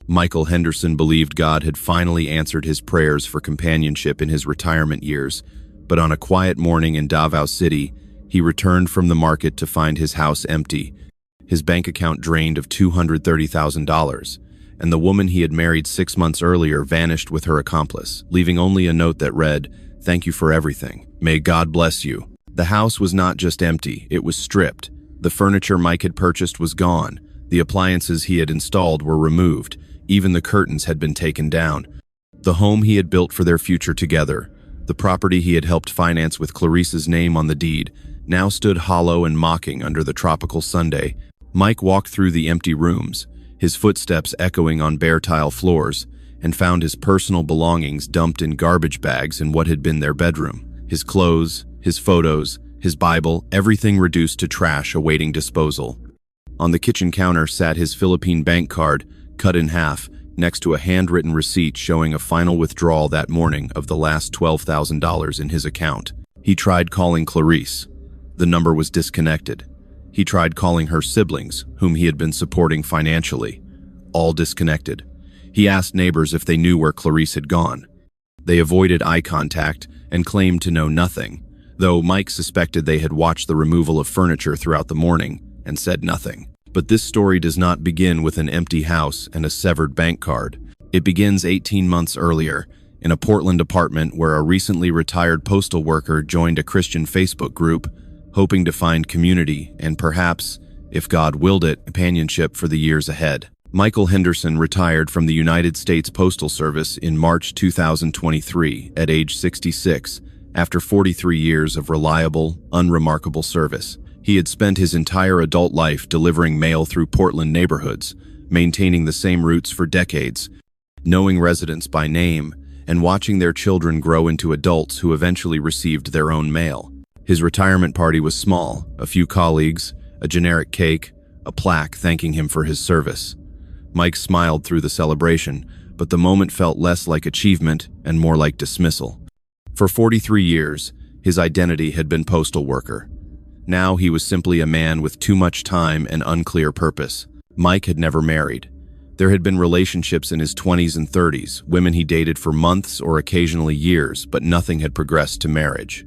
Michael Henderson believed God had finally answered his prayers for companionship in his retirement years, but on a quiet morning in Davao City, he returned from the market to find his house empty, his bank account drained of $230,000, and the woman he had married 6 months earlier vanished with her accomplice, leaving only a note that read, "Thank you for everything. May God bless you." The house was not just empty, it was stripped. The furniture Mike had purchased was gone. The appliances he had installed were removed. Even the curtains had been taken down. The home he had built for their future together, the property he had helped finance with Clarice's name on the deed, now stood hollow and mocking under the tropical Sunday. Mike walked through the empty rooms, his footsteps echoing on bare tile floors, and found his personal belongings dumped in garbage bags in what had been their bedroom. His clothes, his photos, his Bible, everything reduced to trash awaiting disposal. On the kitchen counter sat his Philippine bank card, cut in half, next to a handwritten receipt showing a final withdrawal that morning of the last $12,000 in his account. He tried calling Clarice. The number was disconnected. He tried calling her siblings, whom he had been supporting financially. All disconnected. He asked neighbors if they knew where Clarice had gone. They avoided eye contact and claimed to know nothing, though Mike suspected they had watched the removal of furniture throughout the morning and said nothing. But this story does not begin with an empty house and a severed bank card. It begins 18 months earlier, in a Portland apartment where a recently retired postal worker joined a Christian Facebook group, hoping to find community and perhaps, if God willed it, companionship for the years ahead. Michael Henderson retired from the United States Postal Service in March 2023 at age 66, after 43 years of reliable, unremarkable service. He had spent his entire adult life delivering mail through Portland neighborhoods, maintaining the same routes for decades, knowing residents by name, and watching their children grow into adults who eventually received their own mail. His retirement party was small, a few colleagues, a generic cake, a plaque thanking him for his service. Mike smiled through the celebration, but the moment felt less like achievement and more like dismissal. For 43 years, his identity had been postal worker. Now he was simply a man with too much time and unclear purpose. Mike had never married. There had been relationships in his 20s and 30s, women he dated for months or occasionally years, but nothing had progressed to marriage.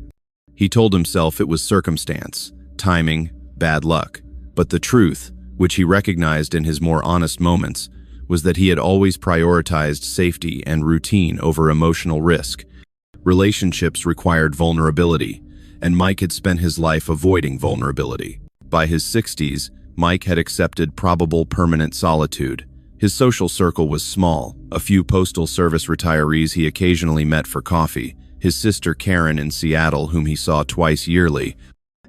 He told himself it was circumstance, timing, bad luck. But the truth, which he recognized in his more honest moments, was that he had always prioritized safety and routine over emotional risk. Relationships required vulnerability, and Mike had spent his life avoiding vulnerability. By his 60s, Mike had accepted probable permanent solitude. His social circle was small, a few Postal Service retirees he occasionally met for coffee, his sister Karen in Seattle, whom he saw twice yearly,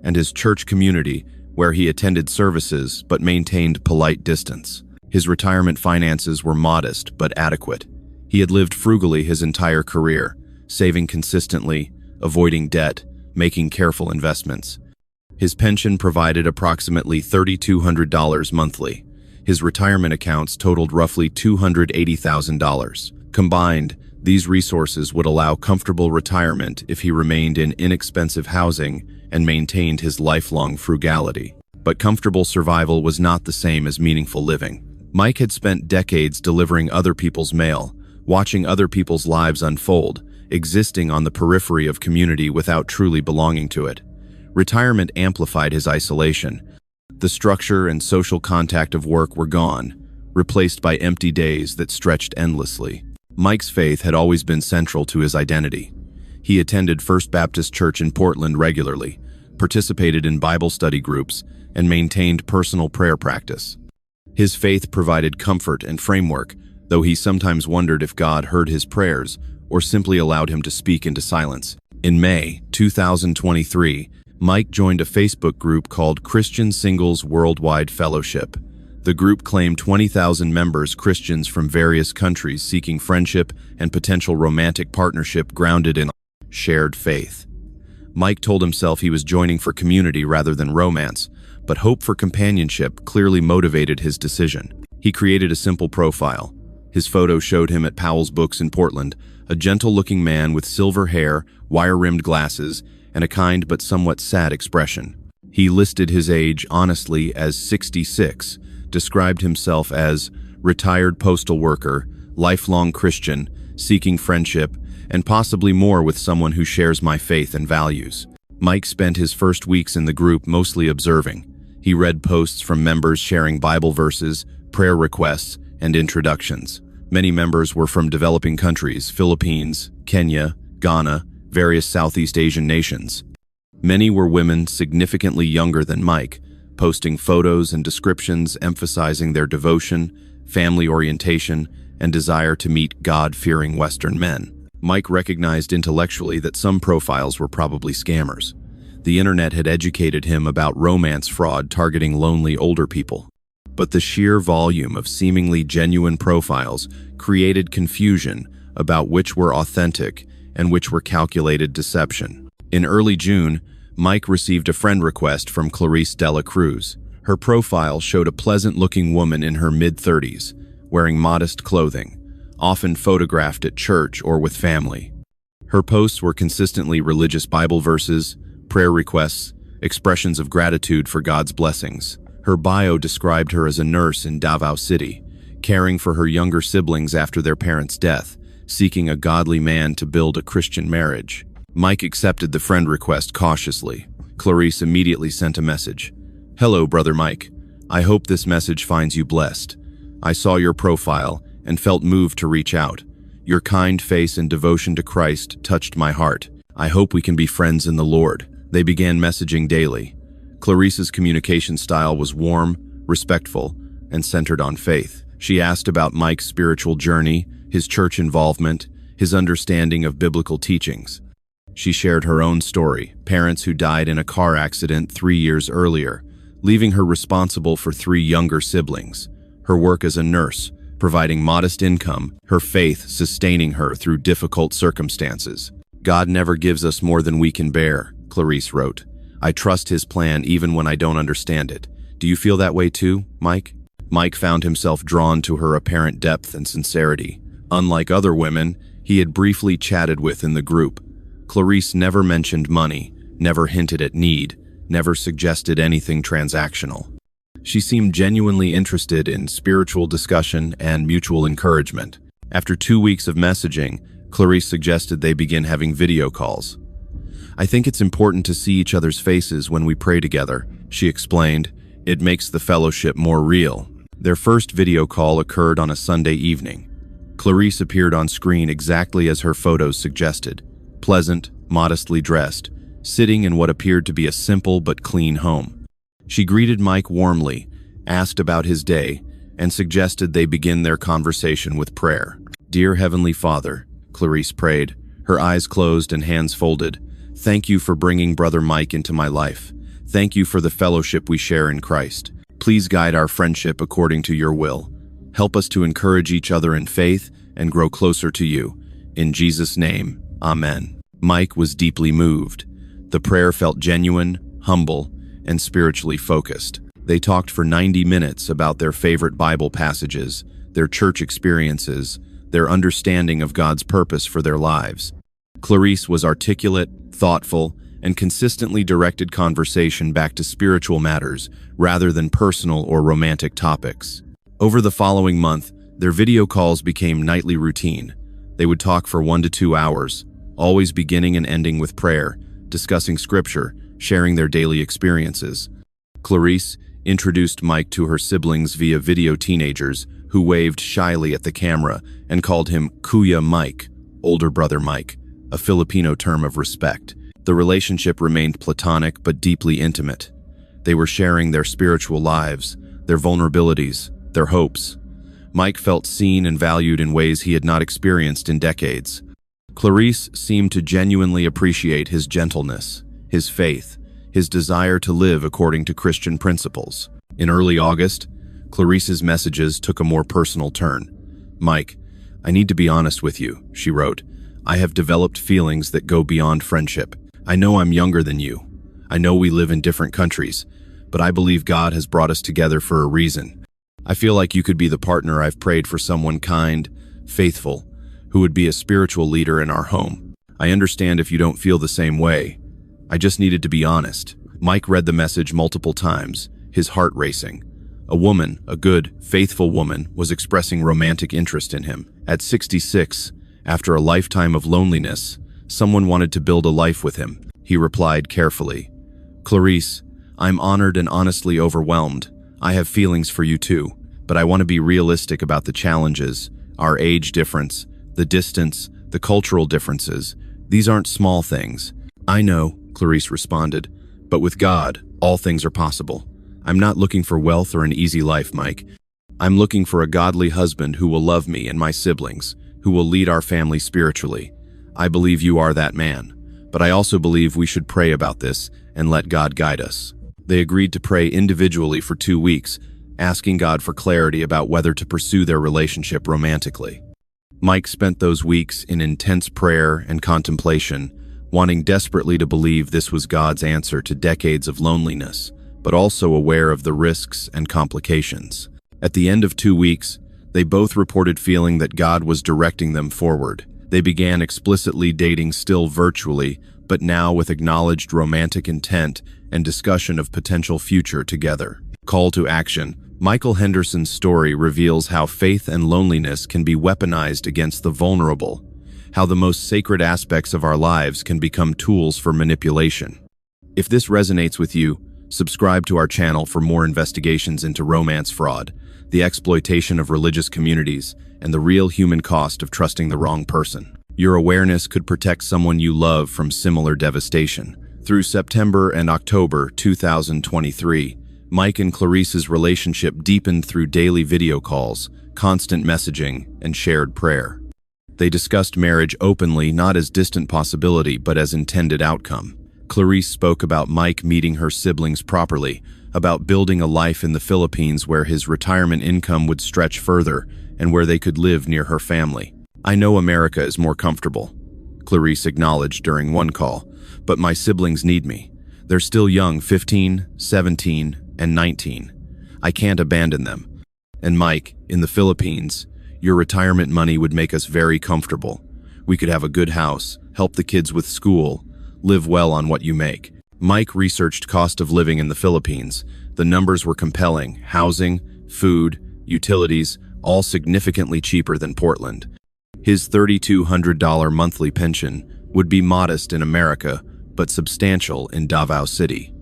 and his church community, where he attended services but maintained polite distance. His retirement finances were modest but adequate. He had lived frugally his entire career, saving consistently, avoiding debt, making careful investments. His pension provided approximately $3,200 monthly. His retirement accounts totaled roughly $280,000. Combined, these resources would allow comfortable retirement if he remained in inexpensive housing and maintained his lifelong frugality. But comfortable survival was not the same as meaningful living. Mike had spent decades delivering other people's mail, watching other people's lives unfold, existing on the periphery of community without truly belonging to it. Retirement amplified his isolation. The structure and social contact of work were gone, replaced by empty days that stretched endlessly. Mike's faith had always been central to his identity. He attended First Baptist Church in Portland regularly, participated in Bible study groups, and maintained personal prayer practice. His faith provided comfort and framework, though he sometimes wondered if God heard his prayers or simply allowed him to speak into silence. In May 2023, Mike joined a Facebook group called Christian Singles Worldwide Fellowship. The group claimed 20,000 members, Christians from various countries seeking friendship and potential romantic partnership grounded in shared faith. Mike told himself he was joining for community rather than romance, but hope for companionship clearly motivated his decision. He created a simple profile. His photo showed him at Powell's Books in Portland, a gentle-looking man with silver hair, wire-rimmed glasses, and a kind but somewhat sad expression. He listed his age honestly as 66, described himself as retired postal worker, lifelong Christian, seeking friendship, and possibly more with someone who shares my faith and values. Mike spent his first weeks in the group mostly observing. He read posts from members sharing Bible verses, prayer requests, and introductions. Many members were from developing countries, Philippines, Kenya, Ghana, various Southeast Asian nations. Many were women significantly younger than Mike, posting photos and descriptions emphasizing their devotion, family orientation, and desire to meet God-fearing Western men. Mike recognized intellectually that some profiles were probably scammers. The internet had educated him about romance fraud targeting lonely older people. But the sheer volume of seemingly genuine profiles created confusion about which were authentic and which were calculated deception. In early June, Mike received a friend request from Clarice Dela Cruz. Her profile showed a pleasant-looking woman in her mid-30s, wearing modest clothing, often photographed at church or with family. Her posts were consistently religious Bible verses, prayer requests, expressions of gratitude for God's blessings. Her bio described her as a nurse in Davao City, caring for her younger siblings after their parents' death, seeking a godly man to build a Christian marriage. Mike accepted the friend request cautiously. Clarice immediately sent a message. "Hello, Brother Mike. I hope this message finds you blessed. I saw your profile and felt moved to reach out. Your kind face and devotion to Christ touched my heart. I hope we can be friends in the Lord." They began messaging daily. Clarice's communication style was warm, respectful, and centered on faith. She asked about Mike's spiritual journey, his church involvement, his understanding of biblical teachings. She shared her own story, parents who died in a car accident 3 years earlier, leaving her responsible for 3 younger siblings. Her work as a nurse, providing modest income, her faith sustaining her through difficult circumstances. "God never gives us more than we can bear," Clarice wrote. "I trust His plan even when I don't understand it. Do you feel that way too, Mike?" Mike found himself drawn to her apparent depth and sincerity. Unlike other women he had briefly chatted with in the group, Clarice never mentioned money, never hinted at need, never suggested anything transactional. She seemed genuinely interested in spiritual discussion and mutual encouragement. After 2 weeks of messaging, Clarice suggested they begin having video calls. "I think it's important to see each other's faces when we pray together," she explained. "It makes the fellowship more real." Their first video call occurred on a Sunday evening. Clarice appeared on screen exactly as her photos suggested, pleasant, modestly dressed, sitting in what appeared to be a simple but clean home. She greeted Mike warmly, asked about his day, and suggested they begin their conversation with prayer. "Dear Heavenly Father," Clarice prayed, her eyes closed and hands folded, "thank you for bringing Brother Mike into my life. Thank you for the fellowship we share in Christ. Please guide our friendship according to your will. Help us to encourage each other in faith and grow closer to you. In Jesus' name, Amen." Mike was deeply moved. The prayer felt genuine, humble, and spiritually focused. They talked for 90 minutes about their favorite Bible passages, their church experiences, their understanding of God's purpose for their lives. Clarice was articulate, thoughtful, and consistently directed conversation back to spiritual matters rather than personal or romantic topics. Over the following month, their video calls became nightly routine. They would talk for 1 to 2 hours, always beginning and ending with prayer, discussing scripture, sharing their daily experiences. Clarice introduced Mike to her siblings via video teenagers who waved shyly at the camera and called him Kuya Mike, older brother Mike, a Filipino term of respect. The relationship remained platonic but deeply intimate. They were sharing their spiritual lives, their vulnerabilities, their hopes. Mike felt seen and valued in ways he had not experienced in decades. Clarice seemed to genuinely appreciate his gentleness, his faith, his desire to live according to Christian principles. In early August, Clarice's messages took a more personal turn. "Mike, I need to be honest with you," she wrote. "I have developed feelings that go beyond friendship. I know I'm younger than you. I know we live in different countries, but I believe God has brought us together for a reason. I feel like you could be the partner I've prayed for, someone kind, faithful, who would be a spiritual leader in our home. I understand if you don't feel the same way. I just needed to be honest." Mike read the message multiple times, his heart racing. A woman, a good, faithful woman, was expressing romantic interest in him. At 66, after a lifetime of loneliness, someone wanted to build a life with him. He replied carefully, "Clarice, I'm honored and honestly overwhelmed. I have feelings for you too, but I want to be realistic about the challenges, our age difference, the distance, the cultural differences. These aren't small things." "I know," Clarice responded, "but with God, all things are possible. I'm not looking for wealth or an easy life, Mike. I'm looking for a godly husband who will love me and my siblings, who will lead our family spiritually. I believe you are that man, but I also believe we should pray about this and let God guide us." They agreed to pray individually for 2 weeks, asking God for clarity about whether to pursue their relationship romantically. Mike spent those weeks in intense prayer and contemplation, wanting desperately to believe this was God's answer to decades of loneliness, but also aware of the risks and complications. At the end of 2 weeks, they both reported feeling that God was directing them forward. They began explicitly dating still virtually, but now with acknowledged romantic intent and discussion of potential future together. Call to action. Michael Henderson's story reveals how faith and loneliness can be weaponized against the vulnerable, how the most sacred aspects of our lives can become tools for manipulation. If this resonates with you, subscribe to our channel for more investigations into romance fraud, the exploitation of religious communities, and the real human cost of trusting the wrong person. Your awareness could protect someone you love from similar devastation. Through September and October 2023, Mike and Clarice's relationship deepened through daily video calls, constant messaging, and shared prayer. They discussed marriage openly, not as distant possibility, but as intended outcome. Clarice spoke about Mike meeting her siblings properly, about building a life in the Philippines where his retirement income would stretch further and where they could live near her family. "I know America is more comfortable," Clarice acknowledged during one call, "but my siblings need me. They're still young, 15, 17, and 19. I can't abandon them. And Mike, in the Philippines, your retirement money would make us very comfortable. We could have a good house, help the kids with school, live well on what you make." Mike researched cost of living in the Philippines. The numbers were compelling: housing, food, utilities, all significantly cheaper than Portland. His $3,200 monthly pension would be modest in America, but substantial in Davao City.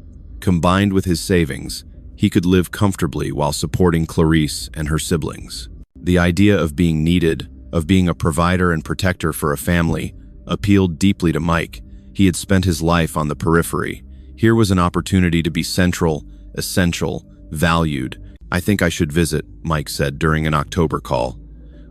Combined with his savings, he could live comfortably while supporting Clarice and her siblings. The idea of being needed, of being a provider and protector for a family, appealed deeply to Mike. He had spent his life on the periphery. Here was an opportunity to be central, essential, valued. "I think I should visit," Mike said during an October call.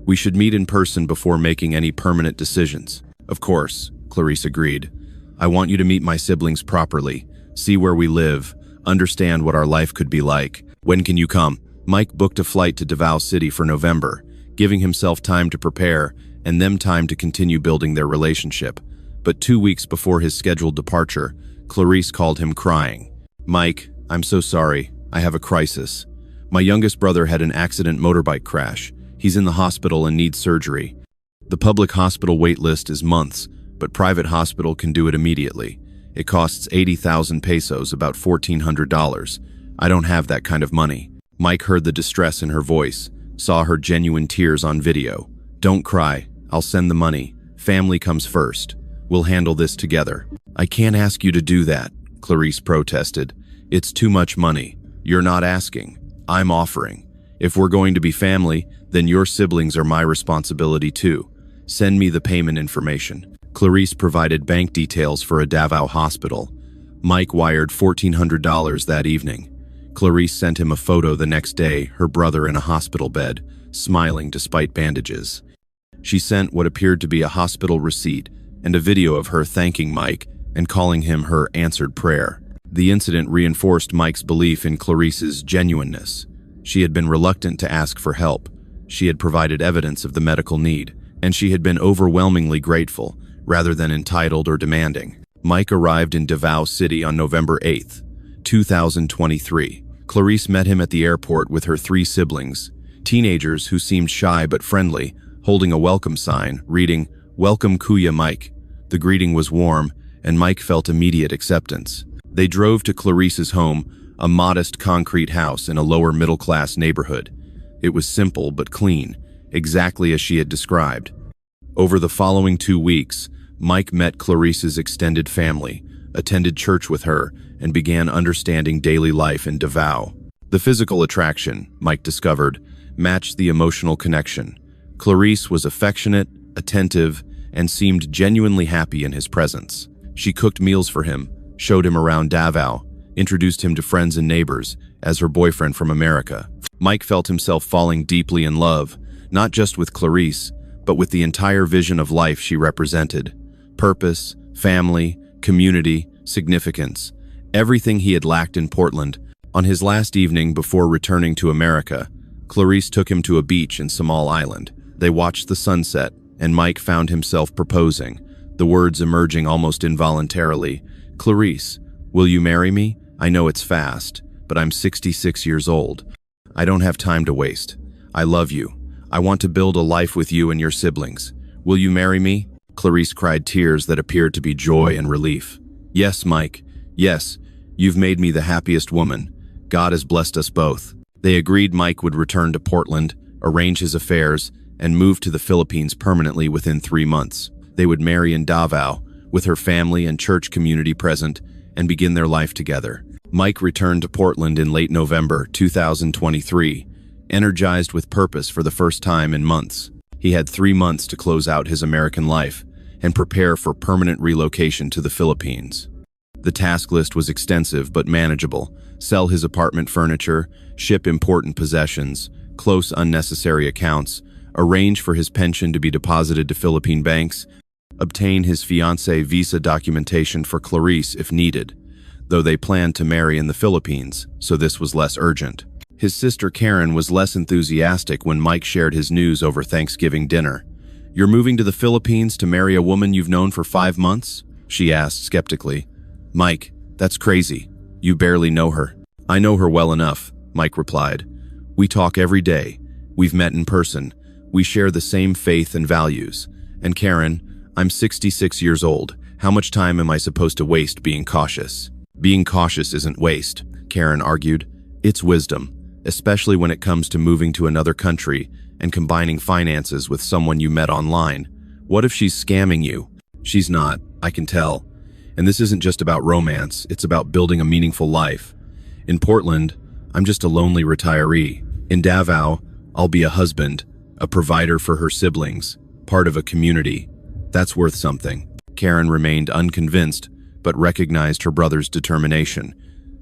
"We should meet in person before making any permanent decisions." "Of course," Clarice agreed. "I want you to meet my siblings properly, see where we live, understand what our life could be like. When can you come?" Mike booked a flight to Davao City for November, giving himself time to prepare and them time to continue building their relationship. But 2 weeks before his scheduled departure, Clarice called him crying. "Mike, I'm so sorry. I have a crisis. My youngest brother had an accident motorbike crash. He's in the hospital and needs surgery. The public hospital wait list is months, but private hospital can do it immediately. It costs 80,000 pesos, about $1,400. I don't have that kind of money." Mike heard the distress in her voice, saw her genuine tears on video. "Don't cry. I'll send the money. Family comes first. We'll handle this together." "I can't ask you to do that," Clarice protested. "It's too much money. You're not asking. I'm offering. If we're going to be family, then your siblings are my responsibility too. Send me the payment information." Clarice provided bank details for a Davao hospital. Mike wired $1,400 that evening. Clarice sent him a photo the next day, her brother in a hospital bed, smiling despite bandages. She sent what appeared to be a hospital receipt and a video of her thanking Mike and calling him her answered prayer. The incident reinforced Mike's belief in Clarice's genuineness. She had been reluctant to ask for help. She had provided evidence of the medical need, and she had been overwhelmingly grateful, rather than entitled or demanding. Mike arrived in Davao City on November 8, 2023. Clarice met him at the airport with her 3 siblings, teenagers who seemed shy but friendly, holding a welcome sign, reading, "Welcome Kuya Mike." The greeting was warm, and Mike felt immediate acceptance. They drove to Clarice's home, a modest concrete house in a lower middle-class neighborhood. It was simple but clean, exactly as she had described. Over the following 2 weeks, Mike met Clarice's extended family, attended church with her, and began understanding daily life in Davao. The physical attraction, Mike discovered, matched the emotional connection. Clarice was affectionate, attentive, and seemed genuinely happy in his presence. She cooked meals for him, showed him around Davao, introduced him to friends and neighbors as her boyfriend from America. Mike felt himself falling deeply in love, not just with Clarice, but with the entire vision of life she represented. Purpose, family, community, significance. Everything he had lacked in Portland. On his last evening before returning to America, Clarice took him to a beach in Samal Island. They watched the sunset, and Mike found himself proposing, the words emerging almost involuntarily. "Clarice, will you marry me? I know it's fast, but I'm 66 years old. I don't have time to waste. I love you. I want to build a life with you and your siblings. Will you marry me?" Clarice cried, tears that appeared to be joy and relief. "Yes, Mike. Yes, you've made me the happiest woman. God has blessed us both." They agreed Mike would return to Portland, arrange his affairs, and move to the Philippines permanently within 3 months. They would marry in Davao, with her family and church community present, and begin their life together. Mike returned to Portland in late November 2023, energized with purpose for the first time in months. He had 3 months to close out his American life and prepare for permanent relocation to the Philippines. The task list was extensive but manageable. Sell his apartment furniture, ship important possessions, close unnecessary accounts, arrange for his pension to be deposited to Philippine banks, obtain his fiancée visa documentation for Clarice if needed, though they planned to marry in the Philippines, so this was less urgent. His sister Karen was less enthusiastic when Mike shared his news over Thanksgiving dinner. "You're moving to the Philippines to marry a woman you've known for 5 months?" she asked skeptically. "Mike, that's crazy. You barely know her." "I know her well enough," Mike replied. "We talk every day. We've met in person. We share the same faith and values. And Karen, I'm 66 years old. How much time am I supposed to waste being cautious?" "Being cautious isn't waste," Karen argued. "It's wisdom, especially when it comes to moving to another country and combining finances with someone you met online. What if she's scamming you?" "She's not, I can tell. And this isn't just about romance, it's about building a meaningful life. In Portland, I'm just a lonely retiree. In Davao, I'll be a husband, a provider for her siblings, part of a community. That's worth something." Karen remained unconvinced, but recognized her brother's determination.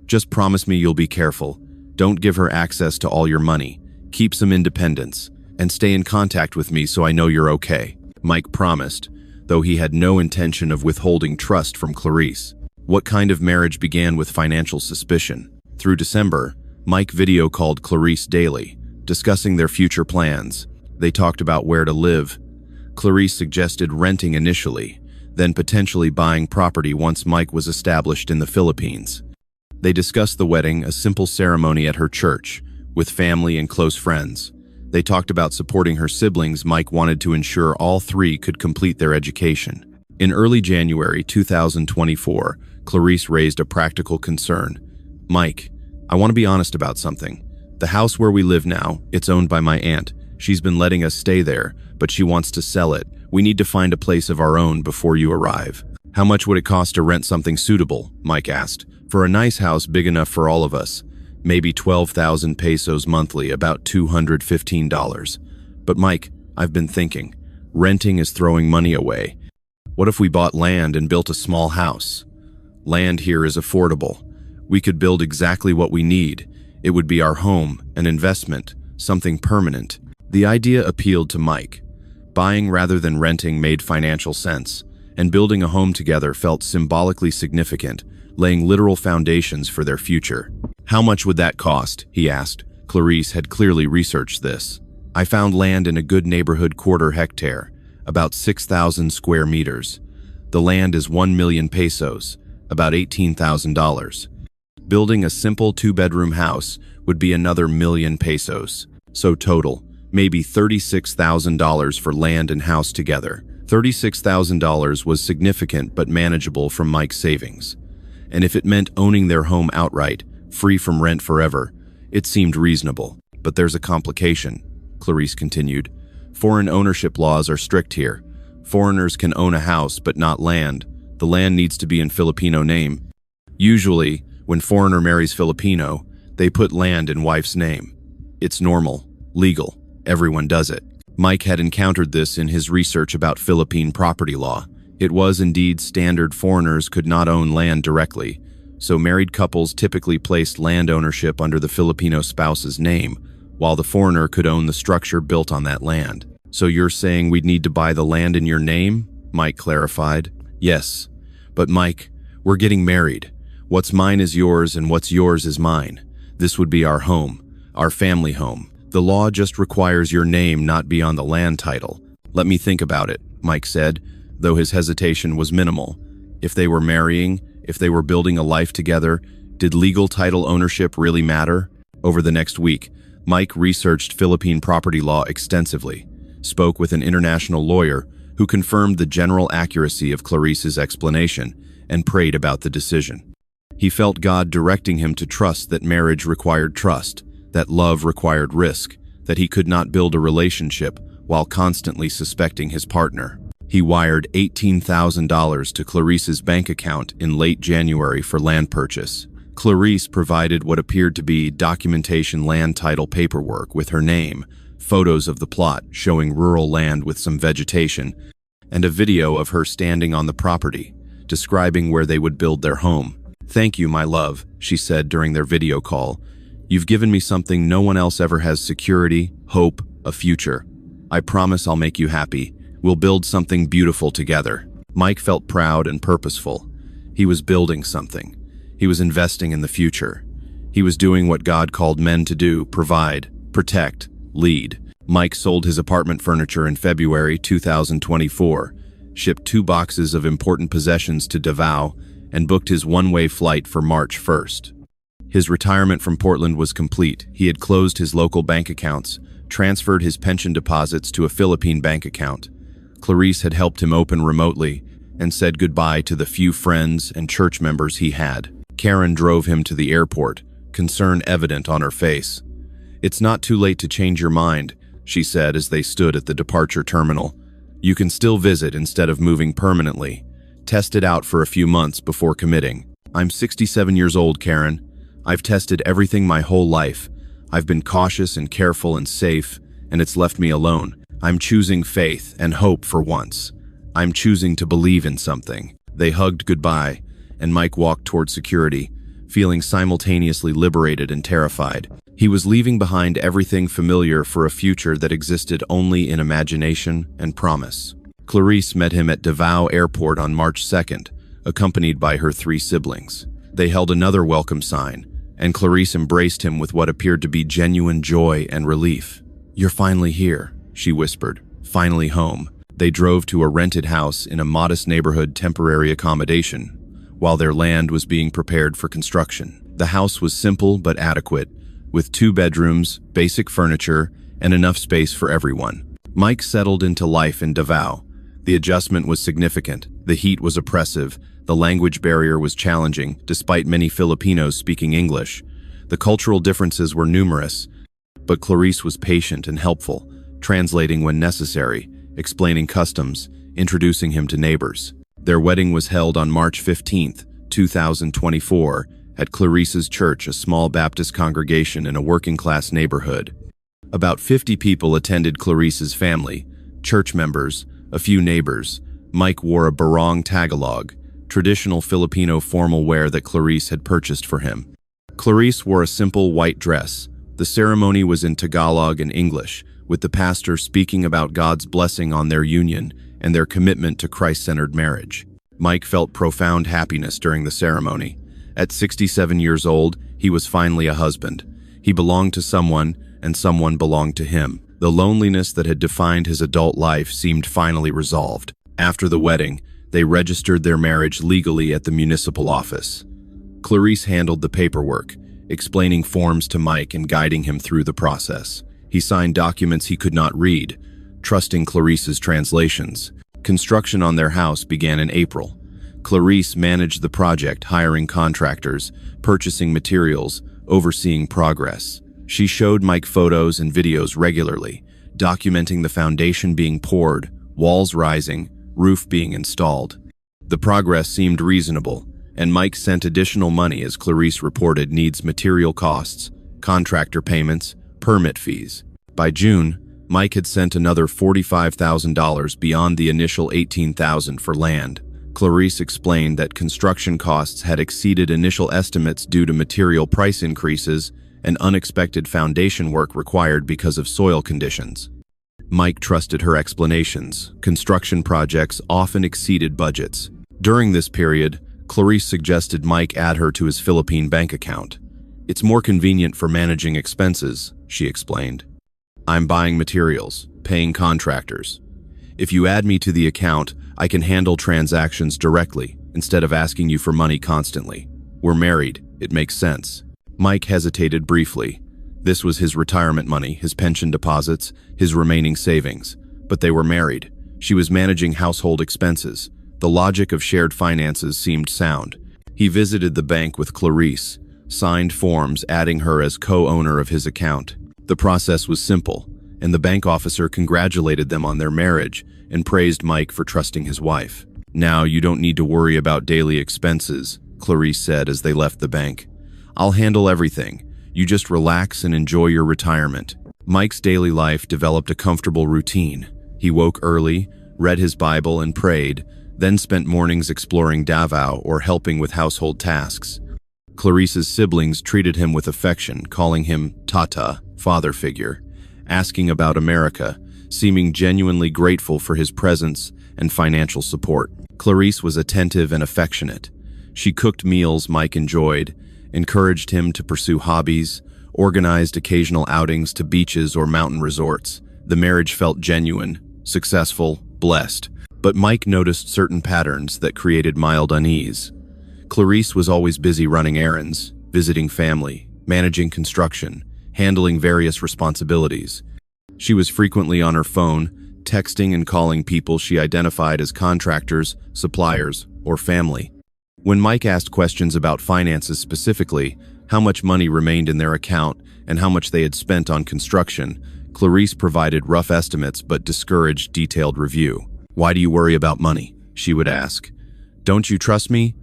"Just promise me you'll be careful. Don't give her access to all your money. Keep some independence, and stay in contact with me so I know you're okay." Mike promised, though he had no intention of withholding trust from Clarice. What kind of marriage began with financial suspicion? Through December, Mike video called Clarice daily, discussing their future plans. They talked about where to live. Clarice suggested renting initially, then potentially buying property once Mike was established in the Philippines. They discussed the wedding, a simple ceremony at her church, with family and close friends. They talked about supporting her siblings. Mike wanted to ensure all 3 could complete their education. In early January 2024, Clarice raised a practical concern. "Mike, I want to be honest about something. The house where we live now, it's owned by my aunt. She's been letting us stay there, but she wants to sell it. We need to find a place of our own before you arrive." "How much would it cost to rent something suitable?" Mike asked. "For a nice house big enough for all of us, maybe 12,000 pesos monthly, about $215. "But Mike, I've been thinking, renting is throwing money away. What if we bought land and built a small house? Land here is affordable. We could build exactly what we need. It would be our home, an investment, something permanent." The idea appealed to Mike. Buying rather than renting made financial sense, and building a home together felt symbolically significant, laying literal foundations for their future. "How much would that cost?" he asked. Clarice had clearly researched this. "I found land in a good neighborhood, quarter hectare, about 6,000 square meters. The land is 1 million pesos, about $18,000. Building a simple 2-bedroom house would be another million pesos. So total, maybe $36,000 for land and house together. $36,000 was significant but manageable from Mike's savings. And if it meant owning their home outright, free from rent forever. It seemed reasonable. But there's a complication, Clarice continued. Foreign ownership laws are strict here. Foreigners can own a house, but not land. The land needs to be in Filipino name. Usually, when foreigner marries Filipino, they put land in wife's name. It's normal, legal, everyone does it. Mike had encountered this in his research about Philippine property law. It was indeed standard foreigners could not own land directly, so married couples typically placed land ownership under the Filipino spouse's name, while the foreigner could own the structure built on that land. So you're saying we'd need to buy the land in your name? Mike clarified. Yes, but Mike, we're getting married. What's mine is yours and what's yours is mine. This would be our home, our family home. The law just requires your name not be on the land title. Let me think about it, Mike said, though his hesitation was minimal. If they were marrying, if they were building a life together, did legal title ownership really matter? Over the next week, Mike researched Philippine property law extensively, spoke with an international lawyer who confirmed the general accuracy of Clarice's explanation, and prayed about the decision. He felt God directing him to trust that marriage required trust, that love required risk, that he could not build a relationship while constantly suspecting his partner. He wired $18,000 to Clarice's bank account in late January for land purchase. Clarice provided what appeared to be documentation land title paperwork with her name, photos of the plot showing rural land with some vegetation, and a video of her standing on the property, describing where they would build their home. "Thank you, my love," she said during their video call. "You've given me something no one else ever has: security, hope, a future. I promise I'll make you happy. We'll build something beautiful together." Mike felt proud and purposeful. He was building something. He was investing in the future. He was doing what God called men to do: provide, protect, lead. Mike sold his apartment furniture in February 2024, shipped 2 boxes of important possessions to Davao, and booked his one-way flight for March 1st. His retirement from Portland was complete. He had closed his local bank accounts, transferred his pension deposits to a Philippine bank account. Clarice had helped him open remotely and said goodbye to the few friends and church members he had. Karen drove him to the airport, concern evident on her face. "It's not too late to change your mind," she said as they stood at the departure terminal. "You can still visit instead of moving permanently. Test it out for a few months before committing." "I'm 67 years old, Karen. I've tested everything my whole life. I've been cautious and careful and safe, and it's left me alone. I'm choosing faith and hope for once. I'm choosing to believe in something." They hugged goodbye, and Mike walked toward security, feeling simultaneously liberated and terrified. He was leaving behind everything familiar for a future that existed only in imagination and promise. Clarice met him at Davao Airport on March 2nd, accompanied by her 3 siblings. They held another welcome sign, and Clarice embraced him with what appeared to be genuine joy and relief. "You're finally here," she whispered. "Finally home." They drove to a rented house in a modest neighborhood temporary accommodation, while their land was being prepared for construction. The house was simple but adequate, with 2 bedrooms, basic furniture, and enough space for everyone. Mike settled into life in Davao. The adjustment was significant. The heat was oppressive. The language barrier was challenging, despite many Filipinos speaking English. The cultural differences were numerous, but Clarice was patient and helpful, translating when necessary, explaining customs, introducing him to neighbors. Their wedding was held on March 15th, 2024, at Clarice's church, a small Baptist congregation in a working-class neighborhood. About 50 people attended Clarice's family, church members, a few neighbors. Mike wore a barong Tagalog, traditional Filipino formal wear that Clarice had purchased for him. Clarice wore a simple white dress. The ceremony was in Tagalog and English, with the pastor speaking about God's blessing on their union and their commitment to Christ-centered marriage. Mike felt profound happiness during the ceremony. At 67 years old, he was finally a husband. He belonged to someone, and someone belonged to him. The loneliness that had defined his adult life seemed finally resolved. After the wedding, they registered their marriage legally at the municipal office. Clarice handled the paperwork, explaining forms to Mike and guiding him through the process. He signed documents he could not read, trusting Clarice's translations. Construction on their house began in April. Clarice managed the project, hiring contractors, purchasing materials, overseeing progress. She showed Mike photos and videos regularly, documenting the foundation being poured, walls rising, roof being installed. The progress seemed reasonable, and Mike sent additional money as Clarice reported needs material costs, contractor payments, permit fees. By June, Mike had sent another $45,000 beyond the initial $18,000 for land. Clarice explained that construction costs had exceeded initial estimates due to material price increases and unexpected foundation work required because of soil conditions. Mike trusted her explanations. Construction projects often exceeded budgets. During this period, Clarice suggested Mike add her to his Philippine bank account. "It's more convenient for managing expenses," she explained. "I'm buying materials, paying contractors. If you add me to the account, I can handle transactions directly instead of asking you for money constantly. We're married, it makes sense." Mike hesitated briefly. This was his retirement money, his pension deposits, his remaining savings. But they were married. She was managing household expenses. The logic of shared finances seemed sound. He visited the bank with Clarice, signed forms adding her as co-owner of his account. The process was simple, and the bank officer congratulated them on their marriage and praised Mike for trusting his wife. "Now you don't need to worry about daily expenses," Clarice said as they left the bank. "I'll handle everything. You just relax and enjoy your retirement." Mike's daily life developed a comfortable routine. He woke early, read his Bible and prayed, then spent mornings exploring Davao or helping with household tasks. Clarice's siblings treated him with affection, calling him Tata, father figure, asking about America, seeming genuinely grateful for his presence and financial support. Clarice was attentive and affectionate. She cooked meals Mike enjoyed, encouraged him to pursue hobbies, organized occasional outings to beaches or mountain resorts. The marriage felt genuine, successful, blessed. But Mike noticed certain patterns that created mild unease. Clarice was always busy running errands, visiting family, managing construction, handling various responsibilities. She was frequently on her phone, texting and calling people she identified as contractors, suppliers, or family. When Mike asked questions about finances specifically, how much money remained in their account and how much they had spent on construction, Clarice provided rough estimates but discouraged detailed review. "Why do you worry about money?" she would ask. "Don't you trust me?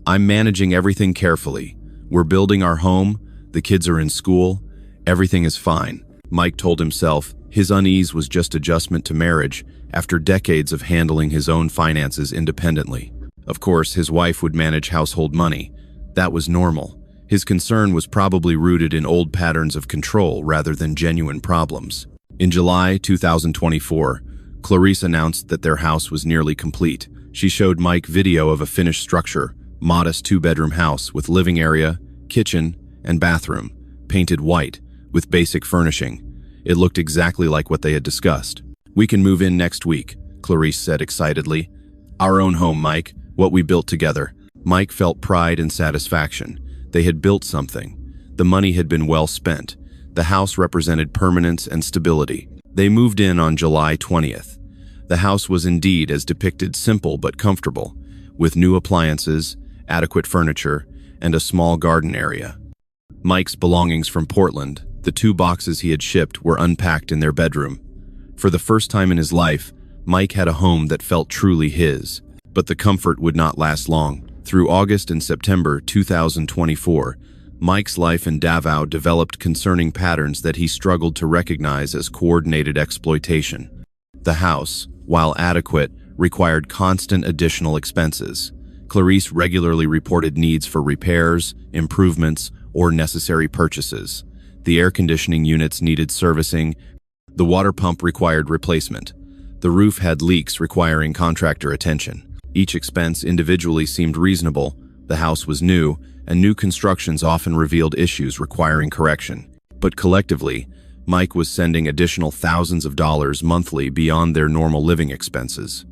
I'm managing everything carefully. We're building our home, the kids are in school, everything is fine." Mike told himself his unease was just adjustment to marriage after decades of handling his own finances independently. Of course, his wife would manage household money. That was normal. His concern was probably rooted in old patterns of control rather than genuine problems. In July 2024, Clarice announced that their house was nearly complete. She showed Mike video of a finished structure, modest two-bedroom house with living area, kitchen, and bathroom, painted white, with basic furnishing. It looked exactly like what they had discussed. "We can move in next week," Clarice said excitedly. "Our own home, Mike, what we built together." Mike felt pride and satisfaction. They had built something. The money had been well spent. The house represented permanence and stability. They moved in on July 20th. The house was indeed, as depicted, simple but comfortable, with new appliances, adequate furniture, and a small garden area. Mike's belongings from Portland, the 2 boxes he had shipped, were unpacked in their bedroom. For the first time in his life, Mike had a home that felt truly his. But the comfort would not last long. Through August and September 2024, Mike's life in Davao developed concerning patterns that he struggled to recognize as coordinated exploitation. The house, while adequate, required constant additional expenses. Clarice regularly reported needs for repairs, improvements, or necessary purchases. The air conditioning units needed servicing. The water pump required replacement. The roof had leaks requiring contractor attention. Each expense individually seemed reasonable. The house was new, and new constructions often revealed issues requiring correction. But collectively, Mike was sending additional thousands of dollars monthly beyond their normal living expenses.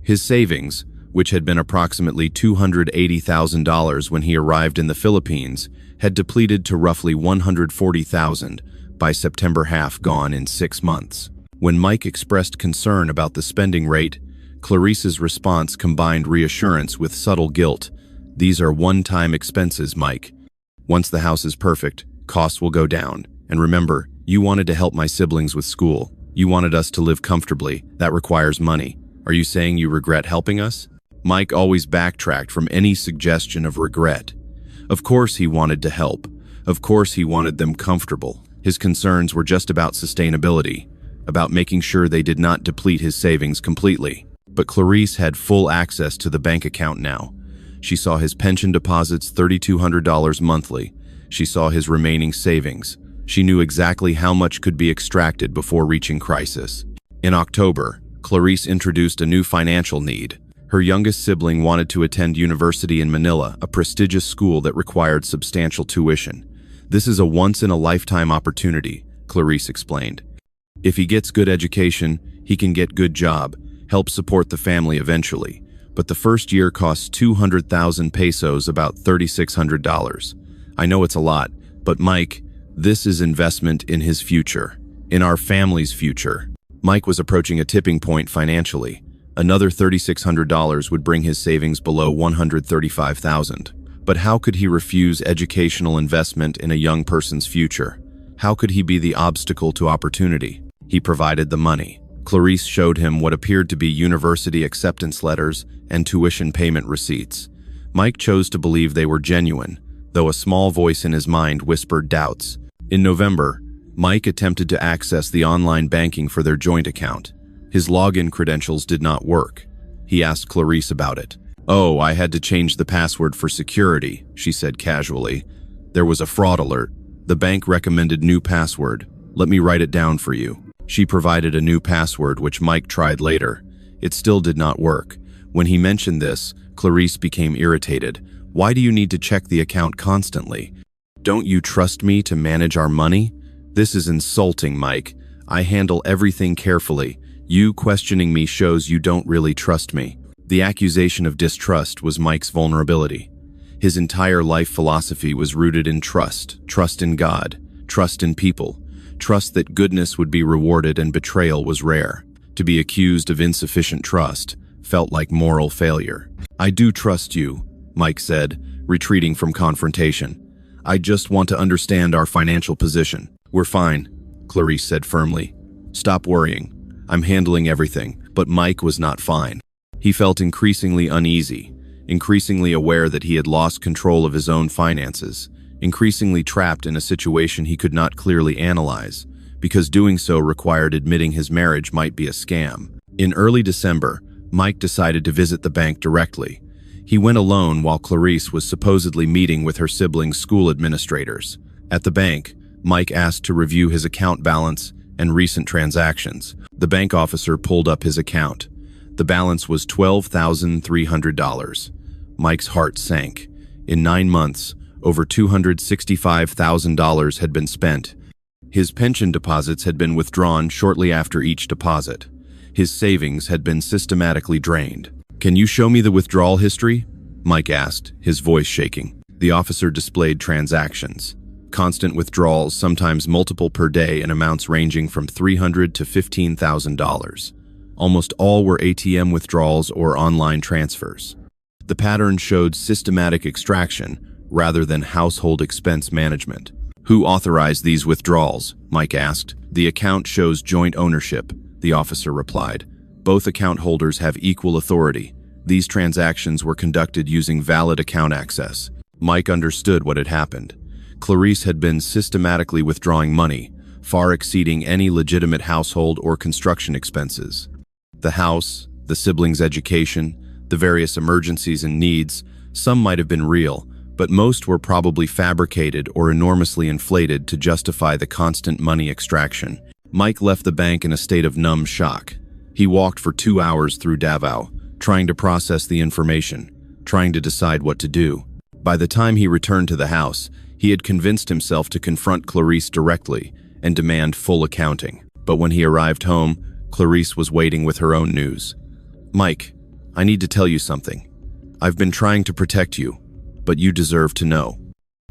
His savings, which had been approximately $280,000 when he arrived in the Philippines, had depleted to roughly $140,000 by September, half gone in 6 months. When Mike expressed concern about the spending rate, Clarice's response combined reassurance with subtle guilt. These are one-time expenses, Mike. Once the house is perfect, costs will go down. And remember, you wanted to help my siblings with school. You wanted us to live comfortably. That requires money. Are you saying you regret helping us? Mike always backtracked from any suggestion of regret. Of course he wanted to help. Of course he wanted them comfortable. His concerns were just about sustainability, about making sure they did not deplete his savings completely. But Clarice had full access to the bank account now. She saw his pension deposits, $3,200 monthly. She saw his remaining savings. She knew exactly how much could be extracted before reaching crisis. In October, Clarice introduced a new financial need. Her youngest sibling wanted to attend university in Manila, a prestigious school that required substantial tuition. This is a once-in-a-lifetime opportunity, Clarice explained. If he gets good education, he can get good job, help support the family eventually. But the first year costs 200,000 pesos, about $3,600. I know it's a lot, but Mike, this is investment in his future, in our family's future. Mike was approaching a tipping point financially. Another $3,600 would bring his savings below 135,000. But how could he refuse educational investment in a young person's future? How could he be the obstacle to opportunity? He provided the money. Clarice showed him what appeared to be university acceptance letters and tuition payment receipts. Mike chose to believe they were genuine, though a small voice in his mind whispered doubts. In November, Mike attempted to access the online banking for their joint account. His login credentials did not work. He asked Clarice about it. "Oh, I had to change the password for security," she said casually. "There was a fraud alert. The bank recommended new password. Let me write it down for you." She provided a new password, which Mike tried later. It still did not work. When he mentioned this, Clarice became irritated. "Why do you need to check the account constantly? Don't you trust me to manage our money? This is insulting, Mike. I handle everything carefully. You questioning me shows you don't really trust me." The accusation of distrust was Mike's vulnerability. His entire life philosophy was rooted in trust in God, trust in people, trust that goodness would be rewarded and betrayal was rare. To be accused of insufficient trust felt like moral failure. "I do trust you," Mike said, retreating from confrontation. "I just want to understand our financial position." "We're fine," Clarice said firmly. "Stop worrying. I'm handling everything." But Mike was not fine. He felt increasingly uneasy, increasingly aware that he had lost control of his own finances, increasingly trapped in a situation he could not clearly analyze, because doing so required admitting his marriage might be a scam. In early December, Mike decided to visit the bank directly. He went alone while Clarice was supposedly meeting with her siblings' school administrators. At the bank, Mike asked to review his account balance and recent transactions. The bank officer pulled up his account. The balance was $12,300. Mike's heart sank. In 9 months, over $265,000 had been spent. His pension deposits had been withdrawn shortly after each deposit. His savings had been systematically drained. "Can you show me the withdrawal history?" Mike asked, his voice shaking. The officer displayed transactions. Constant withdrawals, sometimes multiple per day, in amounts ranging from $300 to $15,000. Almost all were ATM withdrawals or online transfers. The pattern showed systematic extraction rather than household expense management. "Who authorized these withdrawals?" Mike asked. "The account shows joint ownership," the officer replied. "Both account holders have equal authority. These transactions were conducted using valid account access." Mike understood what had happened. Clarice had been systematically withdrawing money, far exceeding any legitimate household or construction expenses. The house, the siblings' education, the various emergencies and needs, some might have been real, but most were probably fabricated or enormously inflated to justify the constant money extraction. Mike left the bank in a state of numb shock. He walked for 2 hours through Davao, trying to process the information, trying to decide what to do. By the time he returned to the house, he had convinced himself to confront Clarice directly and demand full accounting. But when he arrived home, Clarice was waiting with her own news. "Mike, I need to tell you something. I've been trying to protect you, but you deserve to know.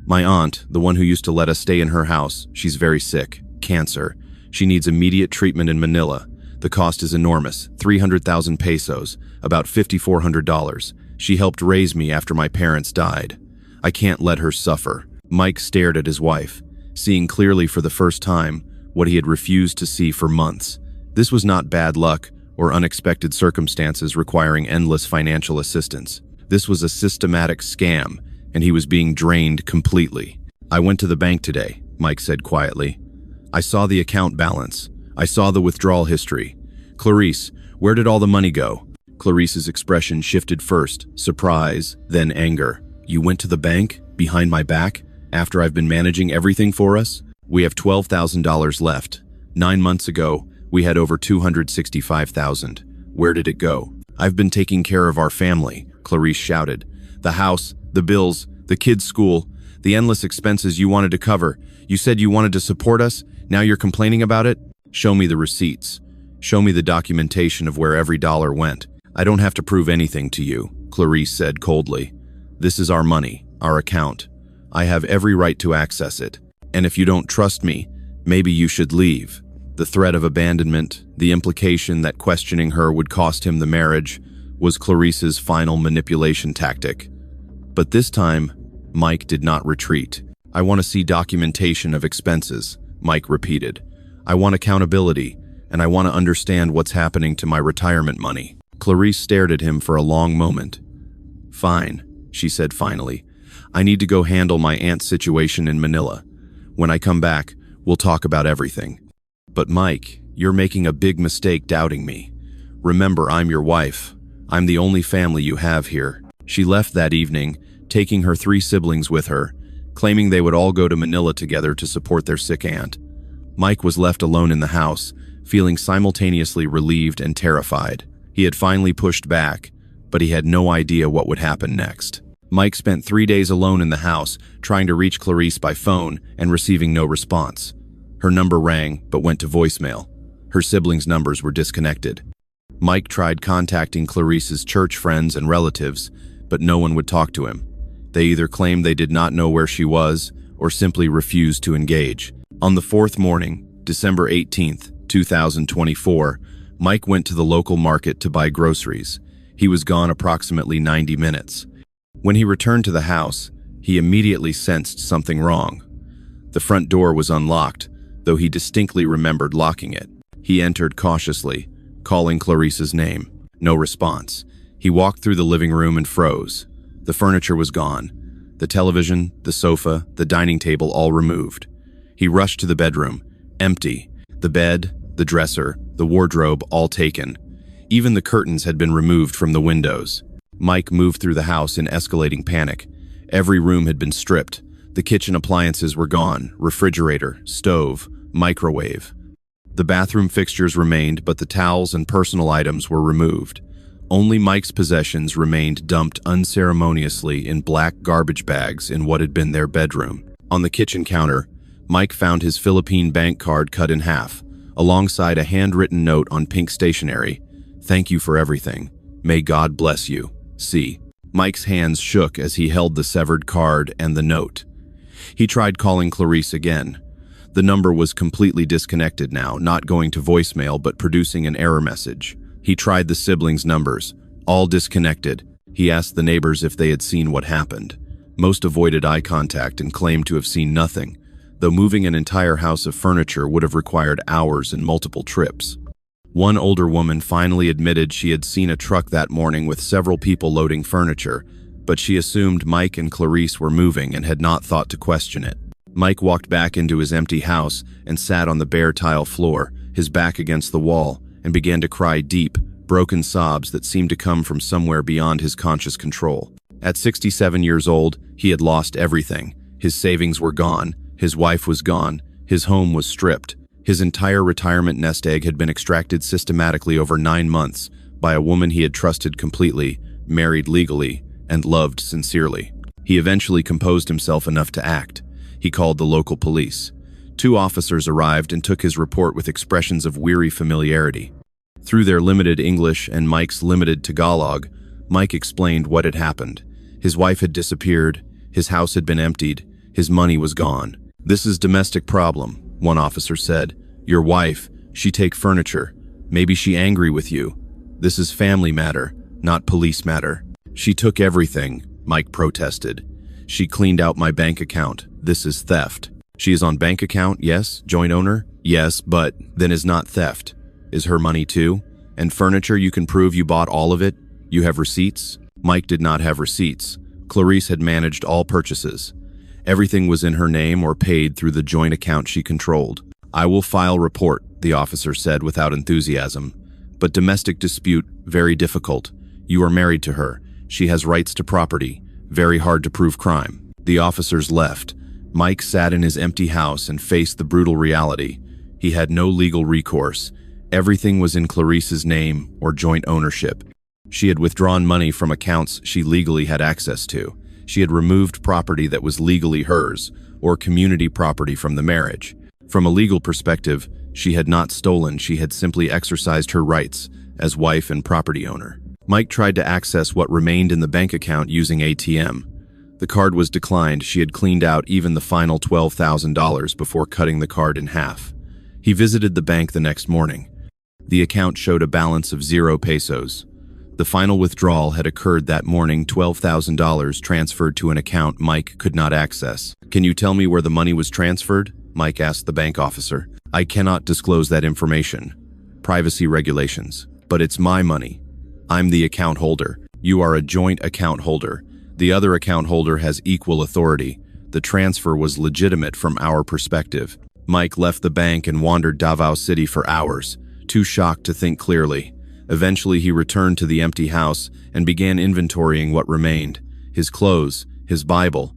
My aunt, the one who used to let us stay in her house, she's very sick, cancer. She needs immediate treatment in Manila. The cost is enormous, 300,000 pesos, about $5,400. She helped raise me after my parents died. I can't let her suffer." Mike stared at his wife, seeing clearly for the first time what he had refused to see for months. This was not bad luck or unexpected circumstances requiring endless financial assistance. This was a systematic scam, and he was being drained completely. "I went to the bank today," Mike said quietly. "I saw the account balance. I saw the withdrawal history. Clarice, where did all the money go?" Clarice's expression shifted first, surprise, then anger. "You went to the bank? Behind my back? After I've been managing everything for us? We have $12,000 left. 9 months ago, we had over $265,000. Where did it go?" "I've been taking care of our family," Clarice shouted. "The house, the bills, the kids' school, the endless expenses you wanted to cover. You said you wanted to support us. Now you're complaining about it? Show me the receipts. Show me the documentation of where every dollar went." "I don't have to prove anything to you," Clarice said coldly. "This is our money, our account. I have every right to access it. And if you don't trust me, maybe you should leave." The threat of abandonment, the implication that questioning her would cost him the marriage, was Clarice's final manipulation tactic. But this time, Mike did not retreat. "I want to see documentation of expenses," Mike repeated. "I want accountability, and I want to understand what's happening to my retirement money." Clarice stared at him for a long moment. "Fine," she said finally. "I need to go handle my aunt's situation in Manila. When I come back, we'll talk about everything." "But Mike, you're making a big mistake doubting me. Remember, I'm your wife. I'm the only family you have here." She left that evening, taking her 3 siblings with her, claiming they would all go to Manila together to support their sick aunt. Mike was left alone in the house, feeling simultaneously relieved and terrified. He had finally pushed back, but he had no idea what would happen next. Mike spent 3 days alone in the house, trying to reach Clarice by phone and receiving no response. Her number rang, but went to voicemail. Her siblings' numbers were disconnected. Mike tried contacting Clarice's church friends and relatives, but no one would talk to him. They either claimed they did not know where she was, or simply refused to engage. On the 4th morning, December 18th, 2024, Mike went to the local market to buy groceries. He was gone approximately 90 minutes. When he returned to the house, he immediately sensed something wrong. The front door was unlocked, though he distinctly remembered locking it. He entered cautiously, calling Clarice's name. No response. He walked through the living room and froze. The furniture was gone. The television, the sofa, the dining table all removed. He rushed to the bedroom. Empty. The bed, the dresser, the wardrobe all taken. Even the curtains had been removed from the windows. Mike moved through the house in escalating panic. Every room had been stripped. The kitchen appliances were gone: refrigerator, stove, microwave. The bathroom fixtures remained, but the towels and personal items were removed. Only Mike's possessions remained dumped unceremoniously in black garbage bags in what had been their bedroom. On the kitchen counter, Mike found his Philippine bank card cut in half, alongside a handwritten note on pink stationery. "Thank you for everything. May God bless you. C." Mike's hands shook as he held the severed card and the note. He tried calling Clarice again. The number was completely disconnected now, not going to voicemail but producing an error message. He tried the siblings' numbers, all disconnected. He asked the neighbors if they had seen what happened. Most avoided eye contact and claimed to have seen nothing, though moving an entire house of furniture would have required hours and multiple trips. One older woman finally admitted she had seen a truck that morning with several people loading furniture, but she assumed Mike and Clarice were moving and had not thought to question it. Mike walked back into his empty house and sat on the bare tile floor, his back against the wall, and began to cry deep, broken sobs that seemed to come from somewhere beyond his conscious control. At 67 years old, he had lost everything. His savings were gone, his wife was gone, his home was stripped. His entire retirement nest egg had been extracted systematically over 9 months by a woman he had trusted completely, married legally, and loved sincerely. He eventually composed himself enough to act. He called the local police. 2 officers arrived and took his report with expressions of weary familiarity. Through their limited English and Mike's limited Tagalog, Mike explained what had happened. His wife had disappeared, his house had been emptied, his money was gone. "This is domestic problem," one officer said. "Your wife, she take furniture. Maybe she angry with you. This is family matter, not police matter. She took everything, Mike protested. She cleaned out my bank account. This is theft. She is on bank account, yes. Joint owner, yes, but then is not theft. Is her money too? And furniture, you can prove you bought all of it? You have receipts? Mike did not have receipts. Clarice had managed all purchases. Everything was in her name or paid through the joint account she controlled. I will file report, the officer said without enthusiasm. But domestic dispute, very difficult. You are married to her. She has rights to property. Very hard to prove crime. The officers left. Mike sat in his empty house and faced the brutal reality. He had no legal recourse. Everything was in Clarice's name or joint ownership. She had withdrawn money from accounts she legally had access to. She had removed property that was legally hers, or community property from the marriage. From a legal perspective, she had not stolen, she had simply exercised her rights as wife and property owner. Mike tried to access what remained in the bank account using ATM. The card was declined. She had cleaned out even the final $12,000 before cutting the card in half. He visited the bank the next morning. The account showed a balance of 0 pesos. The final withdrawal had occurred that morning, $12,000 transferred to an account Mike could not access. Can you tell me where the money was transferred? Mike asked the bank officer. I cannot disclose that information. Privacy regulations. But it's my money. I'm the account holder. You are a joint account holder. The other account holder has equal authority. The transfer was legitimate from our perspective. Mike left the bank and wandered Davao City for hours, too shocked to think clearly. Eventually, he returned to the empty house and began inventorying what remained. His clothes, his Bible,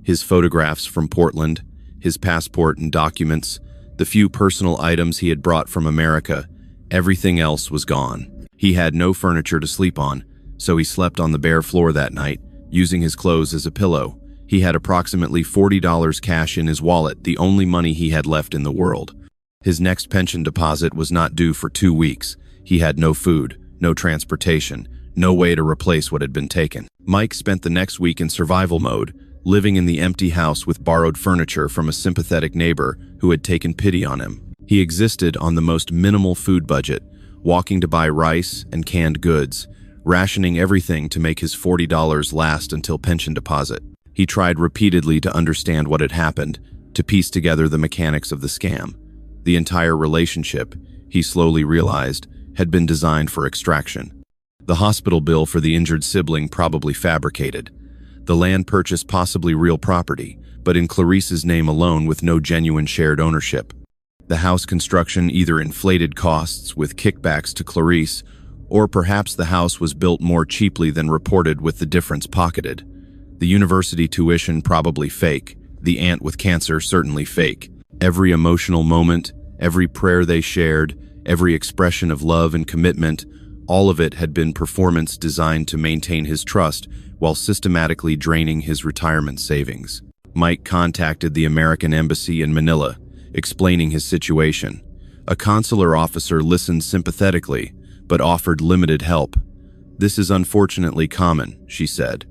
his photographs from Portland, his passport and documents, the few personal items he had brought from America. Everything else was gone. He had no furniture to sleep on, so he slept on the bare floor that night, using his clothes as a pillow. He had approximately $40 cash in his wallet, the only money he had left in the world. His next pension deposit was not due for 2 weeks. He had no food, no transportation, no way to replace what had been taken. Mike spent the next week in survival mode, living in the empty house with borrowed furniture from a sympathetic neighbor who had taken pity on him. He existed on the most minimal food budget, walking to buy rice and canned goods, rationing everything to make his $40 last until pension deposit. He tried repeatedly to understand what had happened, to piece together the mechanics of the scam. The entire relationship, he slowly realized, had been designed for extraction. The hospital bill for the injured sibling probably fabricated. The land purchase possibly real property, but in Clarice's name alone with no genuine shared ownership. The house construction either inflated costs with kickbacks to Clarice, or perhaps the house was built more cheaply than reported with the difference pocketed. The university tuition probably fake. The aunt with cancer certainly fake. Every emotional moment, every prayer they shared, every expression of love and commitment, all of it had been performance designed to maintain his trust while systematically draining his retirement savings. Mike contacted the American Embassy in Manila, explaining his situation. A consular officer listened sympathetically, but offered limited help. This is unfortunately common, she said.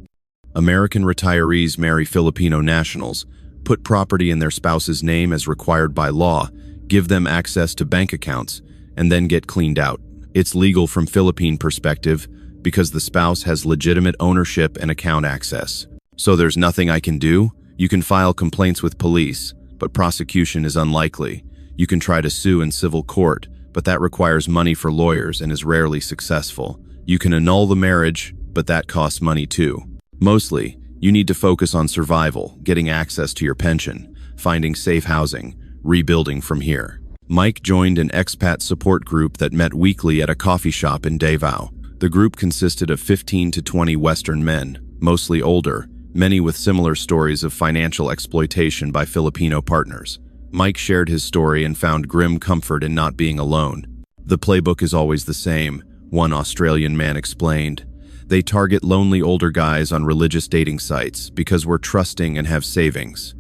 American retirees marry Filipino nationals, put property in their spouse's name as required by law, give them access to bank accounts, and then get cleaned out. It's legal from Philippine perspective because the spouse has legitimate ownership and account access. So there's nothing I can do? You can file complaints with police, but prosecution is unlikely. You can try to sue in civil court, but that requires money for lawyers and is rarely successful. You can annul the marriage, but that costs money too. Mostly, you need to focus on survival, getting access to your pension, finding safe housing, rebuilding from here. Mike joined an expat support group that met weekly at a coffee shop in Davao. The group consisted of 15 to 20 Western men, mostly older, many with similar stories of financial exploitation by Filipino partners. Mike shared his story and found grim comfort in not being alone. The playbook is always the same, one Australian man explained. They target lonely older guys on religious dating sites because we're trusting and have savings.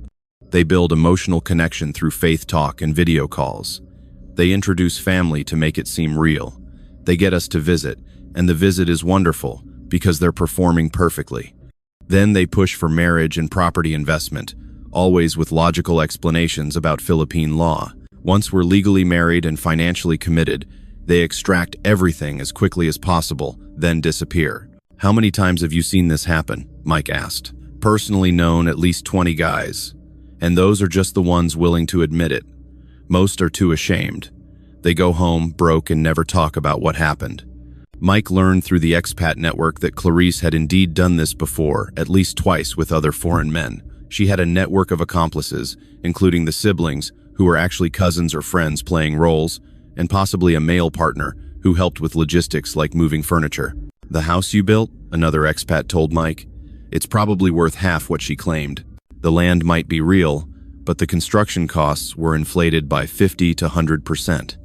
They build emotional connection through faith talk and video calls. They introduce family to make it seem real. They get us to visit, and the visit is wonderful because they're performing perfectly. Then they push for marriage and property investment, always with logical explanations about Philippine law. Once we're legally married and financially committed, They extract everything as quickly as possible, then disappear. "How many times have you seen this happen?" Mike asked. "Personally known at least 20 guys. And those are just the ones willing to admit it. Most are too ashamed. They go home, broke, and never talk about what happened." Mike learned through the expat network that Clarice had indeed done this before, at least twice with other foreign men. She had a network of accomplices, including the siblings, who were actually cousins or friends playing roles, and possibly a male partner who helped with logistics like moving furniture. "The house you built," another expat told Mike, "it's probably worth half what she claimed. The land might be real, but the construction costs were inflated by 50 to 100%.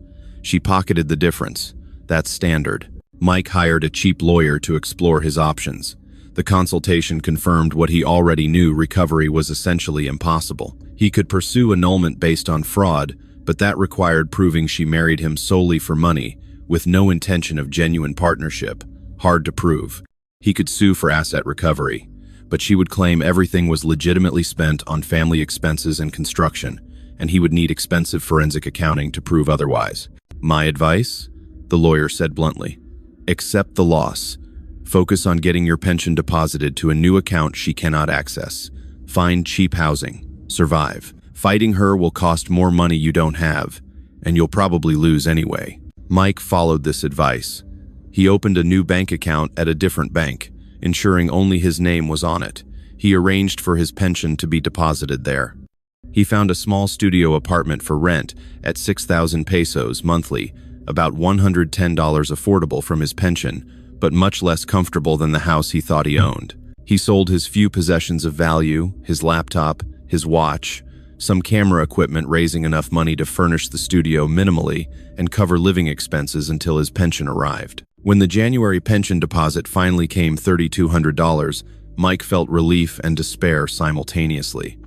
She pocketed the difference. That's standard." Mike hired a cheap lawyer to explore his options. The consultation confirmed what he already knew: recovery was essentially impossible. He could pursue annulment based on fraud, but that required proving she married him solely for money, with no intention of genuine partnership. Hard to prove. He could sue for asset recovery, but she would claim everything was legitimately spent on family expenses and construction, and he would need expensive forensic accounting to prove otherwise. "My advice?" the lawyer said bluntly. "Accept the loss. Focus on getting your pension deposited to a new account she cannot access. Find cheap housing. Survive. Fighting her will cost more money you don't have, and you'll probably lose anyway." Mike followed this advice. He opened a new bank account at a different bank, ensuring only his name was on it. He arranged for his pension to be deposited there. He found a small studio apartment for rent at 6,000 pesos monthly, about $110 affordable from his pension, but much less comfortable than the house he thought he owned. He sold his few possessions of value, his laptop, his watch, some camera equipment, raising enough money to furnish the studio minimally and cover living expenses until his pension arrived. When the January pension deposit finally came, $3,200, Mike felt relief and despair simultaneously.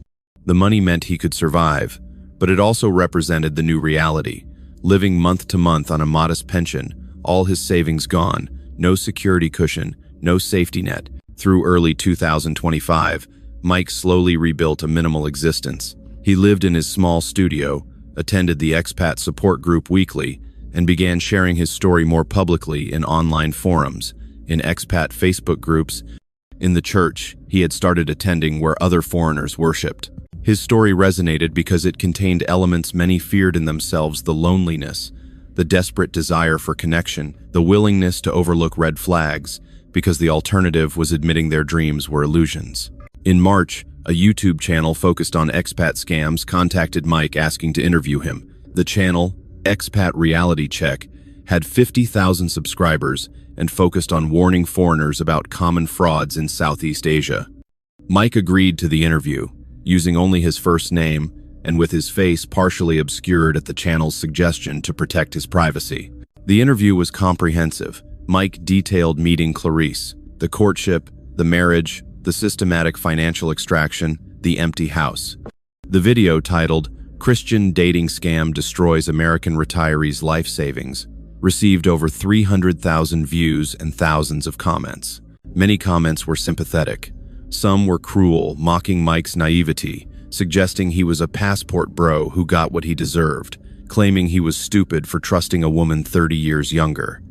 The money meant he could survive, but it also represented the new reality: living month to month on a modest pension, all his savings gone, no security cushion, no safety net. Through early 2025, Mike slowly rebuilt a minimal existence. He lived in his small studio, attended the expat support group weekly, and began sharing his story more publicly in online forums, in expat Facebook groups, in the church he had started attending where other foreigners worshipped. His story resonated because it contained elements many feared in themselves: the loneliness, the desperate desire for connection, the willingness to overlook red flags, because the alternative was admitting their dreams were illusions. In March, a YouTube channel focused on expat scams contacted Mike asking to interview him. The channel, Expat Reality Check, had 50,000 subscribers and focused on warning foreigners about common frauds in Southeast Asia. Mike agreed to the interview, using only his first name and with his face partially obscured at the channel's suggestion to protect his privacy. The interview was comprehensive. Mike detailed meeting Clarice, the courtship, the marriage, the systematic financial extraction, the empty house. The video, titled "Christian Dating Scam Destroys American Retirees' Life Savings," received over 300,000 views and thousands of comments. Many comments were sympathetic. Some were cruel, mocking Mike's naivety, suggesting he was a passport bro who got what he deserved, claiming he was stupid for trusting a woman 30 years younger.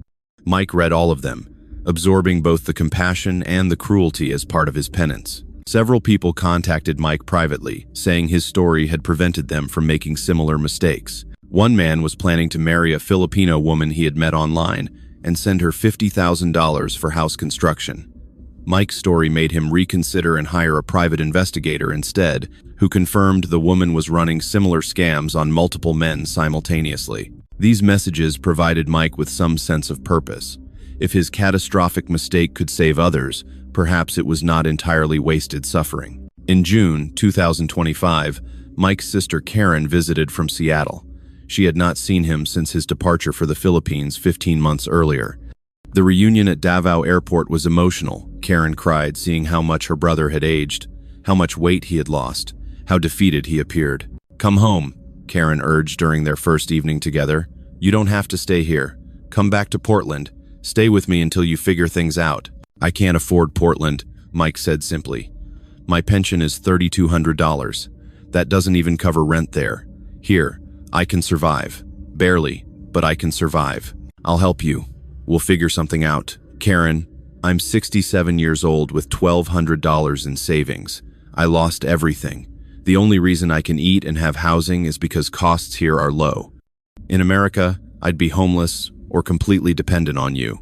Mike read all of them, absorbing both the compassion and the cruelty as part of his penance. Several people contacted Mike privately, saying his story had prevented them from making similar mistakes. One man was planning to marry a Filipino woman he had met online and send her $50,000 for house construction. Mike's story made him reconsider and hire a private investigator instead, who confirmed the woman was running similar scams on multiple men simultaneously. These messages provided Mike with some sense of purpose. If his catastrophic mistake could save others, perhaps it was not entirely wasted suffering. In June 2025, Mike's sister Karen visited from Seattle. She had not seen him since his departure for the Philippines 15 months earlier. The reunion at Davao Airport was emotional. Karen cried, seeing how much her brother had aged, how much weight he had lost, how defeated he appeared. "Come home," Karen urged during their first evening together. "You don't have to stay here. Come back to Portland. Stay with me until you figure things out." "I can't afford Portland," Mike said simply. "My pension is $3,200. That doesn't even cover rent there. Here, I can survive. Barely, but I can survive." I'll help you. We'll figure something out. Karen, I'm 67 years old with $1,200 in savings. I lost everything. The only reason I can eat and have housing is because costs here are low. In America, I'd be homeless or completely dependent on you.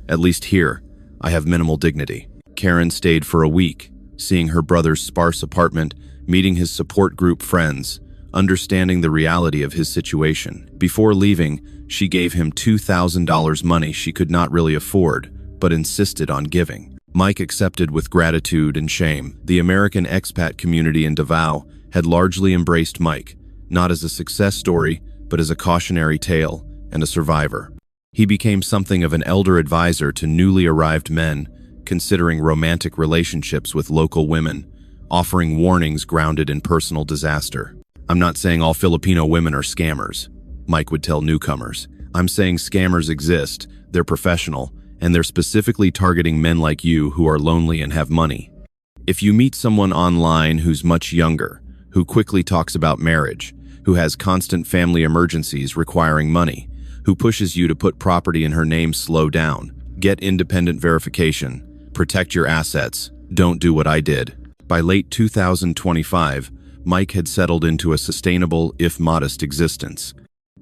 At least here, I have minimal dignity. Karen stayed for a week, seeing her brother's sparse apartment, meeting his support group friends, understanding the reality of his situation. Before leaving, she gave him $2,000 money she could not really afford, but insisted on giving. Mike accepted with gratitude and shame. The American expat community in Davao had largely embraced Mike, not as a success story, but as a cautionary tale and a survivor. He became something of an elder advisor to newly arrived men, considering romantic relationships with local women, offering warnings grounded in personal disaster. I'm not saying all Filipino women are scammers, Mike would tell newcomers. I'm saying scammers exist, they're professional, and they're specifically targeting men like you who are lonely and have money. If you meet someone online who's much younger, who quickly talks about marriage, who has constant family emergencies requiring money, who pushes you to put property in her name, slow down. Get independent verification. Protect your assets. Don't do what I did. By late 2025, Mike had settled into a sustainable, if modest, existence.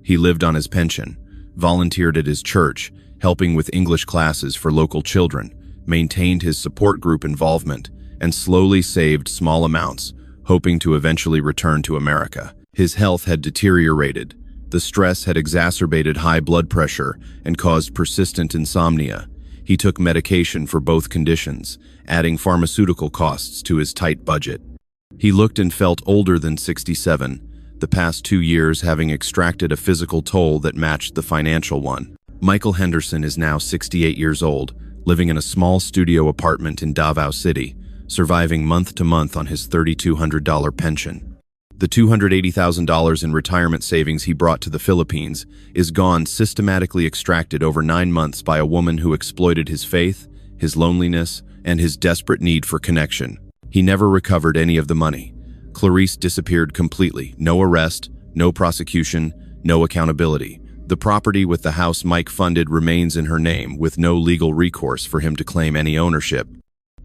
He lived on his pension, volunteered at his church, helping with English classes for local children, maintained his support group involvement, and slowly saved small amounts, hoping to eventually return to America. His health had deteriorated. The stress had exacerbated high blood pressure and caused persistent insomnia. He took medication for both conditions, adding pharmaceutical costs to his tight budget. He looked and felt older than 67, the past 2 years having extracted a physical toll that matched the financial one. Michael Henderson is now 68 years old, living in a small studio apartment in Davao City, surviving month to month on his $3,200 pension. The $280,000 in retirement savings he brought to the Philippines is gone, systematically extracted over 9 months by a woman who exploited his faith, his loneliness, and his desperate need for connection. He never recovered any of the money. Clarice disappeared completely. No arrest, no prosecution, no accountability. The property with the house Mike funded remains in her name, with no legal recourse for him to claim any ownership.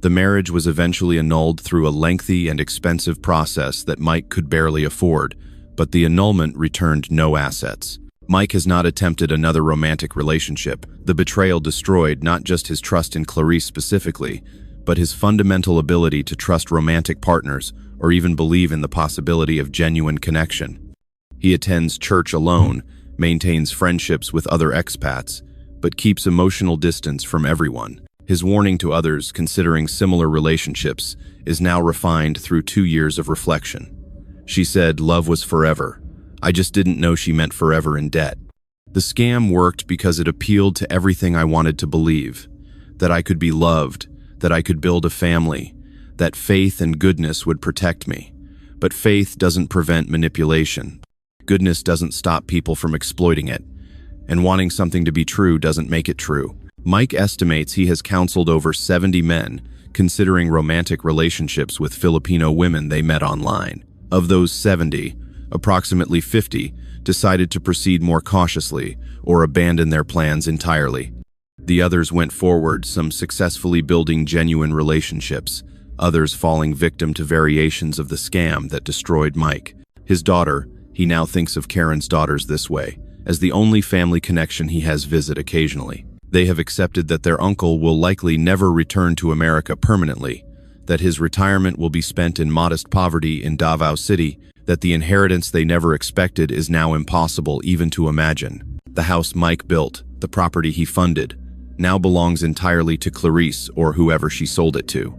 The marriage was eventually annulled through a lengthy and expensive process that Mike could barely afford, but the annulment returned no assets. Mike has not attempted another romantic relationship. The betrayal destroyed not just his trust in Clarice specifically, but his fundamental ability to trust romantic partners or even believe in the possibility of genuine connection. He attends church alone, maintains friendships with other expats, but keeps emotional distance from everyone. His warning to others considering similar relationships is now refined through 2 years of reflection. She said, "Love was forever. I just didn't know she meant forever in debt." The scam worked because it appealed to everything I wanted to believe, that I could be loved, that I could build a family, that faith and goodness would protect me. But faith doesn't prevent manipulation. Goodness doesn't stop people from exploiting it. And wanting something to be true doesn't make it true. Mike estimates he has counseled over 70 men considering romantic relationships with Filipino women they met online. Of those 70, approximately 50 decided to proceed more cautiously or abandon their plans entirely. The others went forward, some successfully building genuine relationships, others falling victim to variations of the scam that destroyed Mike. His daughter, he now thinks of Karen's daughters this way, as the only family connection he has visit occasionally. They have accepted that their uncle will likely never return to America permanently, that his retirement will be spent in modest poverty in Davao City, that the inheritance they never expected is now impossible even to imagine. The house Mike built, the property he funded, now belongs entirely to Clarice or whoever she sold it to.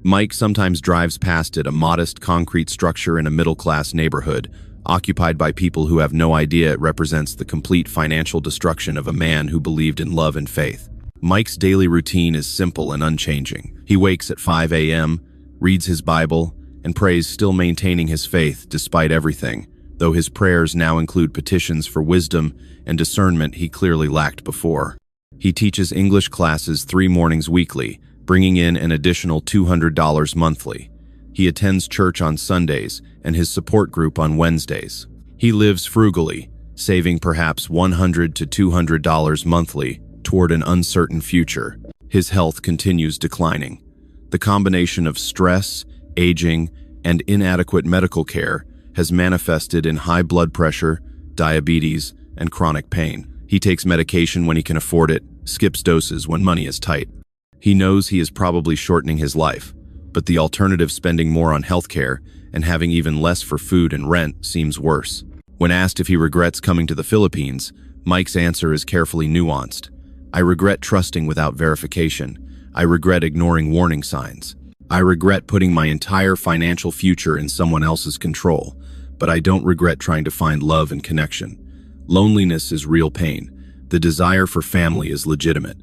Mike sometimes drives past it, a modest concrete structure in a middle-class neighborhood, occupied by people who have no idea it represents the complete financial destruction of a man who believed in love and faith. Mike's daily routine is simple and unchanging. He wakes at 5 a.m., reads his Bible, and prays, still maintaining his faith despite everything, though his prayers now include petitions for wisdom and discernment he clearly lacked before. He teaches English classes 3 mornings weekly, bringing in an additional $200 monthly. He attends church on Sundays and his support group on Wednesdays. He lives frugally, saving perhaps $100 to $200 monthly toward an uncertain future. His health continues declining. The combination of stress, aging, and inadequate medical care has manifested in high blood pressure, diabetes, and chronic pain. He takes medication when he can afford it, skips doses when money is tight. He knows he is probably shortening his life, but the alternative, spending more on healthcare and having even less for food and rent, seems worse. When asked if he regrets coming to the Philippines, Mike's answer is carefully nuanced. I regret trusting without verification. I regret ignoring warning signs. I regret putting my entire financial future in someone else's control, but I don't regret trying to find love and connection. Loneliness is real pain. The desire for family is legitimate.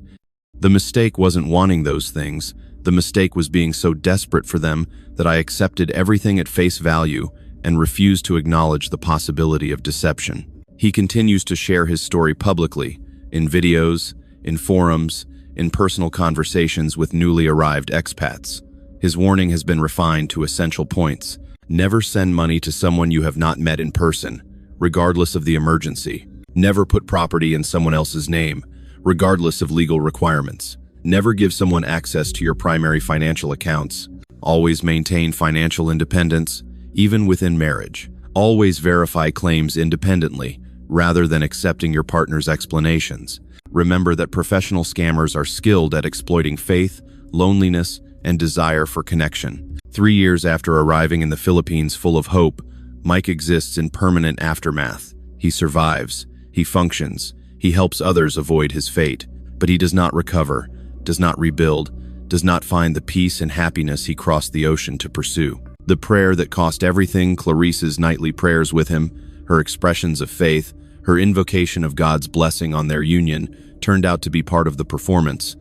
The mistake wasn't wanting those things. The mistake was being so desperate for them that I accepted everything at face value and refused to acknowledge the possibility of deception. He continues to share his story publicly, in videos, in forums, in personal conversations with newly arrived expats. His warning has been refined to essential points. Never send money to someone you have not met in person, regardless of the emergency. Never put property in someone else's name, regardless of legal requirements. Never give someone access to your primary financial accounts. Always maintain financial independence, even within marriage. Always verify claims independently, rather than accepting your partner's explanations. Remember that professional scammers are skilled at exploiting faith, loneliness, and desire for connection. 3 years after arriving in the Philippines full of hope, Mike exists in permanent aftermath. He survives, he functions, he helps others avoid his fate, but he does not recover, does not rebuild, does not find the peace and happiness he crossed the ocean to pursue. The prayer that cost everything, Clarice's nightly prayers with him, her expressions of faith, her invocation of God's blessing on their union, turned out to be part of the performance.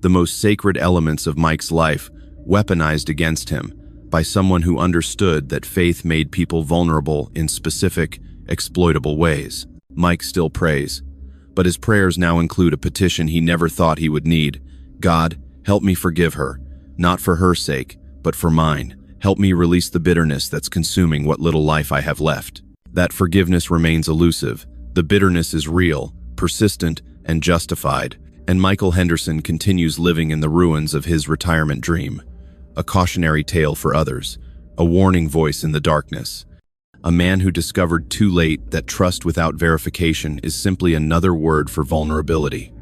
The most sacred elements of Mike's life weaponized against him by someone who understood that faith made people vulnerable in specific, exploitable ways. Mike still prays, but his prayers now include a petition he never thought he would need. God, help me forgive her, not for her sake, but for mine. Help me release the bitterness that's consuming what little life I have left. That forgiveness remains elusive. The bitterness is real, persistent, and justified, and Michael Henderson continues living in the ruins of his retirement dream. A cautionary tale for others, a warning voice in the darkness. A man who discovered too late that trust without verification is simply another word for vulnerability.